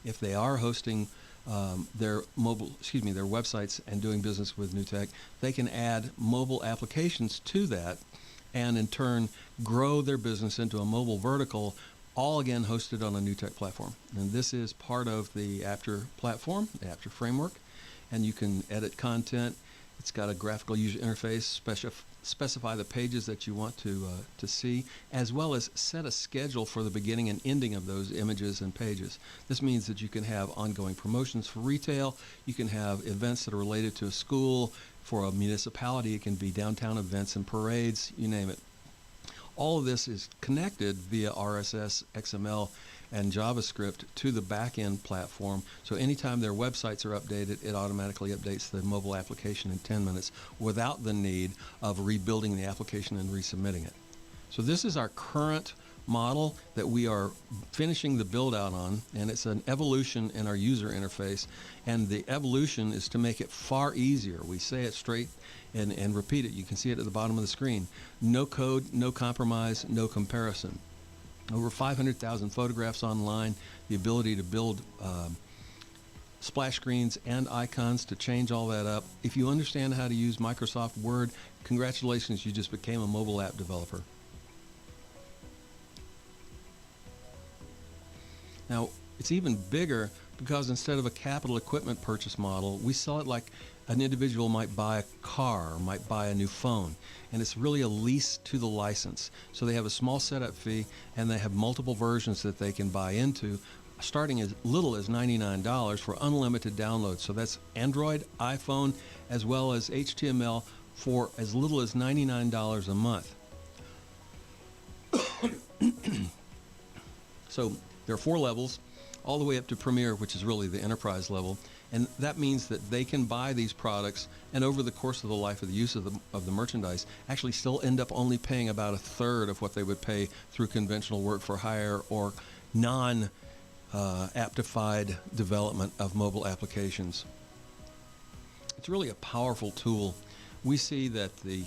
if they are hosting their websites and doing business with NewTek, they can add mobile applications to that and in turn grow their business into a mobile vertical, all again hosted on a NewTek platform. And this is part of the Apter platform, the Apter framework, and you can edit content. It's got a graphical user interface, specify the pages that you want to see, as well as set a schedule for the beginning and ending of those images and pages. This means that you can have ongoing promotions for retail, you can have events that are related to a school, for a municipality it can be downtown events and parades, you name it. All of this is connected via RSS, XML, and JavaScript to the back-end platform. So anytime their websites are updated, it automatically updates the mobile application in 10 minutes without the need of rebuilding the application and resubmitting it. So this is our current model that we are finishing the build out on, and it's an evolution in our user interface, and the evolution is to make it far easier. We say it straight and repeat it. You can see it at the bottom of the screen. No code, no compromise, no comparison. Over 500,000 photographs online, the ability to build splash screens and icons to change all that up. If you understand how to use Microsoft Word, congratulations, you just became a mobile app developer. Now, it's even bigger because instead of a capital equipment purchase model, we sell it like an individual might buy a car or might buy a new phone. And it's really a lease to the license. So they have a small setup fee and they have multiple versions that they can buy into, starting as little as $99 for unlimited downloads. So that's Android, iPhone, as well as HTML for as little as $99 a month. So there are 4 levels, all the way up to Premier, which is really the enterprise level. And that means that they can buy these products and over the course of the life of the use of the merchandise actually still end up only paying about a third of what they would pay through conventional work for hire or non-aptified development of mobile applications. It's really a powerful tool. We see that the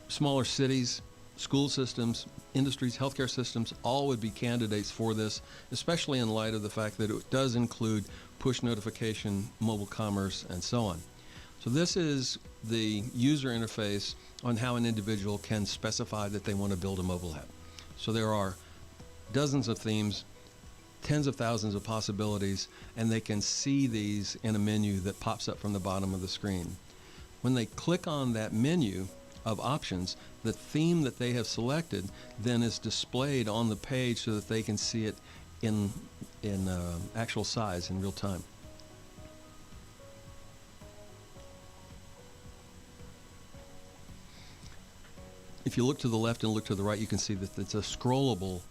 smaller cities, school systems, industries, healthcare systems, all would be candidates for this, especially in light of the fact that it does include push notification, mobile commerce, and so on. So this is the user interface on how an individual can specify that they want to build a mobile app. So there are dozens of themes, tens of thousands of possibilities, and they can see these in a menu that pops up from the bottom of the screen. When they click on that menu of options, the theme that they have selected then is displayed on the page so that they can see it in actual size in real time. If you look to the left and look to the right, you can see that it's a scrollable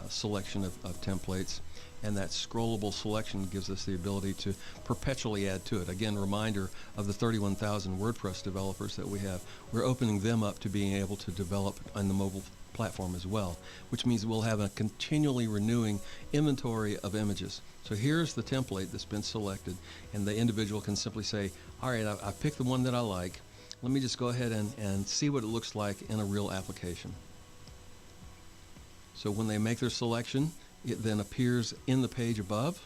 selection of templates, and that scrollable selection gives us the ability to perpetually add to it. Again, reminder of the 31,000 WordPress developers that we have. We're opening them up to being able to develop on the mobile platform as well, which means we'll have a continually renewing inventory of images. So here's the template that's been selected, and the individual can simply say, all right, I picked the one that I like. Let me just go ahead and see what it looks like in a real application. So when they make their selection, it then appears in the page above.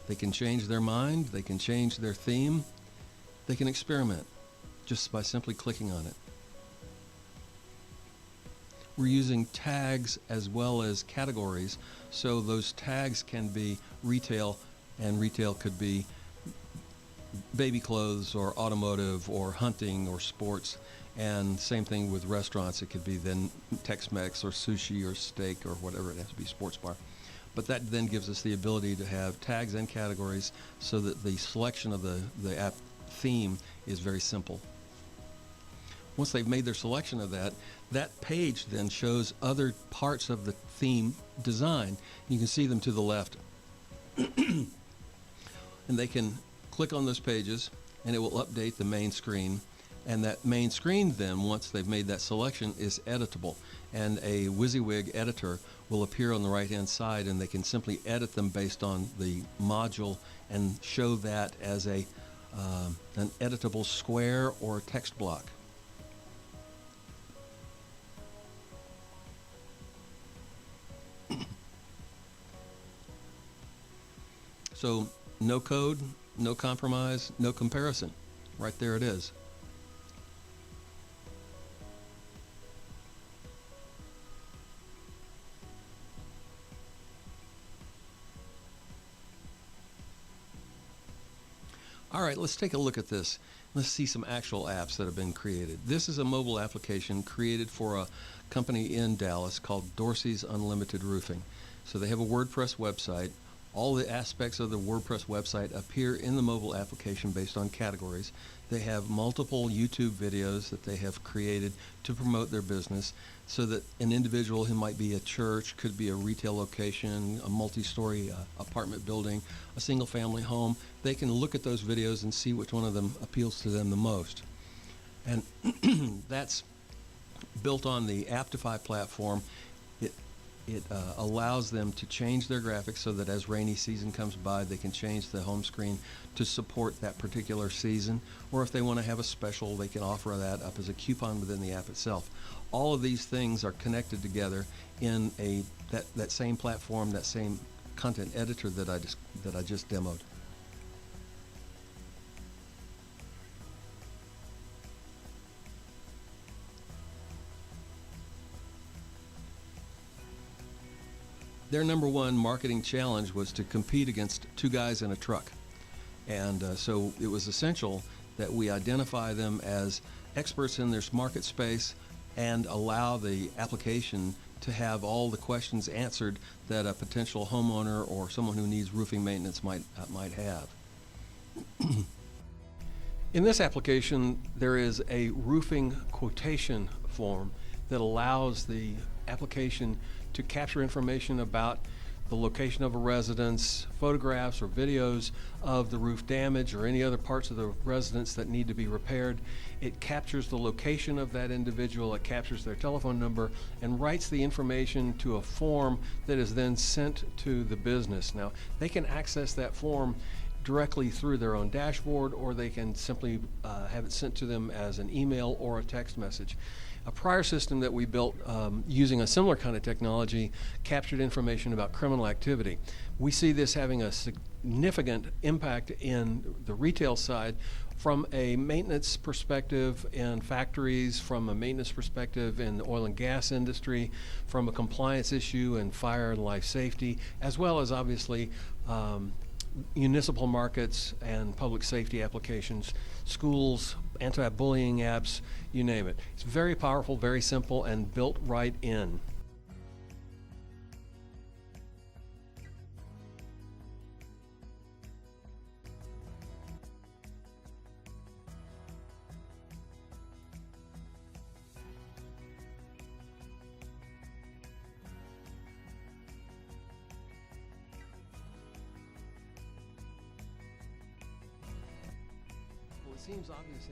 They can change their mind, they can change their theme, they can experiment just by simply clicking on it. We're using tags as well as categories, so those tags can be retail, and retail could be baby clothes or automotive or hunting or sports. And same thing with restaurants. It could be then Tex-Mex or sushi or steak or whatever. It has to be sports bar. But that then gives us the ability to have tags and categories so that the selection of the app theme is very simple. Once they've made their selection of that, that page then shows other parts of the theme design. You can see them to the left. And they can click on those pages and it will update the main screen. And that main screen then, once they've made that selection, is editable. And a WYSIWYG editor will appear on the right-hand side, and they can simply edit them based on the module and show that as an editable square or text block. So no code, no compromise, no comparison. Right there it is. All right, let's take a look at this. Let's see some actual apps that have been created. This is a mobile application created for a company in Dallas called Dorsey's Unlimited Roofing. So they have a WordPress website. All the aspects of the WordPress website appear in the mobile application based on categories. They have multiple YouTube videos that they have created to promote their business so that an individual who might be a church, could be a retail location, a multi-story apartment building, a single-family home, they can look at those videos and see which one of them appeals to them the most. And that's built on the Aptify platform. It allows them to change their graphics so that as rainy season comes by, they can change the home screen to support that particular season. Or if they want to have a special, they can offer that up as a coupon within the app itself. All of these things are connected together in that same platform, that same content editor that I just demoed. Their number one marketing challenge was to compete against two guys in a truck. And so it was essential that we identify them as experts in their market space and allow the application to have all the questions answered that a potential homeowner or someone who needs roofing maintenance might have. In this application, there is a roofing quotation form that allows the application to capture information about the location of a residence, photographs or videos of the roof damage or any other parts of the residence that need to be repaired. It captures the location of that individual, it captures their telephone number, and writes the information to a form that is then sent to the business. Now, they can access that form directly through their own dashboard, or they can simply have it sent to them as an email or a text message. A prior system that we built using a similar kind of technology captured information about criminal activity. We see this having a significant impact in the retail side from a maintenance perspective in factories, from a maintenance perspective in the oil and gas industry, from a compliance issue in fire and life safety, as well as obviously municipal markets and public safety applications, schools, anti-bullying apps, you name it. It's very powerful, very simple, and built right in. Well, it seems obvious